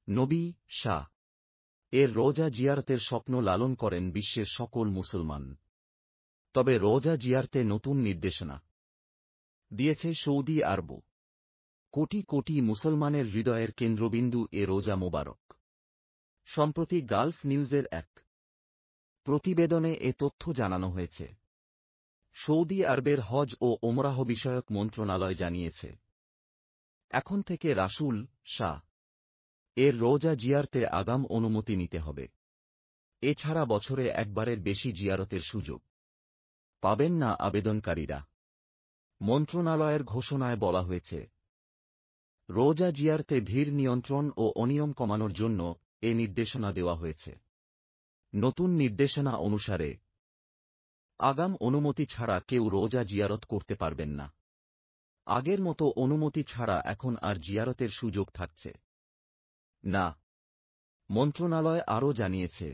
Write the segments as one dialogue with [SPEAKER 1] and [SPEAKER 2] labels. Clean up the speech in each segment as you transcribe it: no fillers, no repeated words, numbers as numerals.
[SPEAKER 1] নবী শাহ এর রোজা জিয়ারতের স্বপ্ন লালন করেন বিশ্বের সকল মুসলমান। তবে রোজা জিয়ারতে নতুন নির্দেশনা দিয়েছে সৌদি আরব। কোটি কোটি মুসলমানের হৃদয়ের কেন্দ্রবিন্দু এ রোজা মোবারক। সম্প্রতি গালফ নিউজের এক প্রতিবেদনে এ তথ্য জানানো হয়েছে। সৌদি আরবের হজ ও ওমরাহ বিষয়ক মন্ত্রণালয় জানিয়েছে, এখন থেকে রাসূল শাহ এর রোজা জিয়ারতে আগাম অনুমতি নিতে হবে। এছাড়া বছরে একবারের বেশি জিয়ারতের সুযোগ পাবেন না আবেদনকারীরা। মন্ত্রণালয়ের ঘোষণায় বলা হয়েছে, রোজা জিয়ারতে ভিড় নিয়ন্ত্রণ ও অনিয়ম কমানোর জন্য এ নির্দেশনা দেওয়া হয়েছে। নতুন নির্দেশনা অনুসারে আগাম অনুমতি ছাড়া কেউ রোজা জিয়ারত করতে পারবেন না। আগের মতো অনুমতি ছাড়া এখন আর জিয়ারতের সুযোগ থাকছে না। মন্ত্রণালয় আরও জানিয়েছে,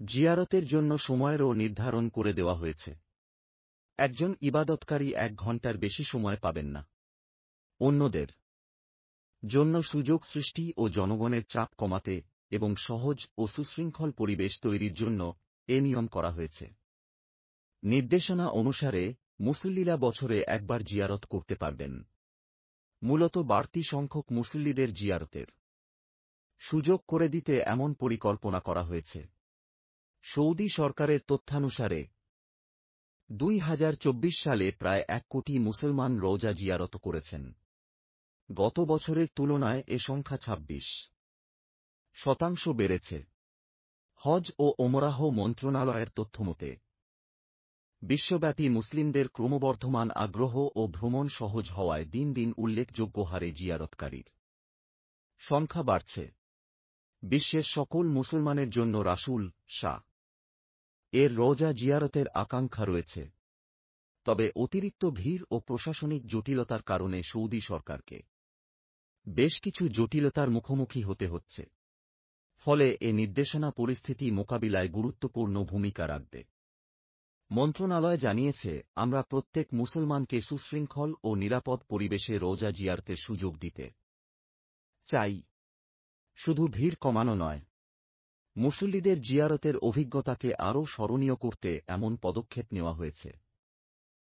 [SPEAKER 1] জিয়ারতের জন্য সময়েরও নির্ধারণ করে দেওয়া হয়েছে। একজন ইবাদতকারী 1 ঘণ্টার বেশি সময় পাবেন না। অন্যদের জন্য সুযোগ সৃষ্টি ও জনগণের চাপ কমাতে এবং সহজ ও সুশৃঙ্খল পরিবেশ তৈরির জন্য এ নিয়ম করা হয়েছে। নির্দেশনা অনুসারে মুসল্লিরা বছরে একবার জিয়ারত করতে পারবেন। মূলত বাড়তি সংখ্যক মুসল্লিদের জিয়ারতের সুযোগ করে দিতে এমন পরিকল্পনা করা হয়েছে। সৌদি সরকারের তথ্যানুসারে 2024 সালে প্রায় 1 কোটি মুসলমান রোজা জিয়ারত করেছেন। গত বছরের তুলনায় এ সংখ্যা 26% বেড়েছে। হজ ও ওমরাহ মন্ত্রণালয়ের তথ্যমতে বিশ্বব্যাপী মুসলিমদের ক্রমবর্ধমান আগ্রহ ও ভ্রমণ সহজ হওয়ায় দিন দিন উল্লেখযোগ্য হারে জিয়ারতকারীর সংখ্যা বাড়ছে। বিশ্বের সকল মুসলমানের জন্য রাসূল শাহ এর রোজা জিয়ারতের আকাঙ্ক্ষা রয়েছে। তবে অতিরিক্ত ভিড় ও প্রশাসনিক জটিলতার কারণে সৌদি সরকারকে বেশ কিছু জটিলতার মুখোমুখি হতে হচ্ছে। ফলে এ নির্দেশনা পরিস্থিতি মোকাবিলায় গুরুত্বপূর্ণ ভূমিকা রাখবে। মন্ত্রণালয় জানিয়েছে, আমরা প্রত্যেক মুসলমানকে সুশৃঙ্খল ও নিরাপদ পরিবেশে রোজা জিয়ারতের সুযোগ দিতে চাই। শুধু ভিড় কমানো নয়, মুসল্লিদের জিয়ারতের অভিজ্ঞতাকে আরও স্মরণীয় করতে এমন পদক্ষেপ নেওয়া হয়েছে।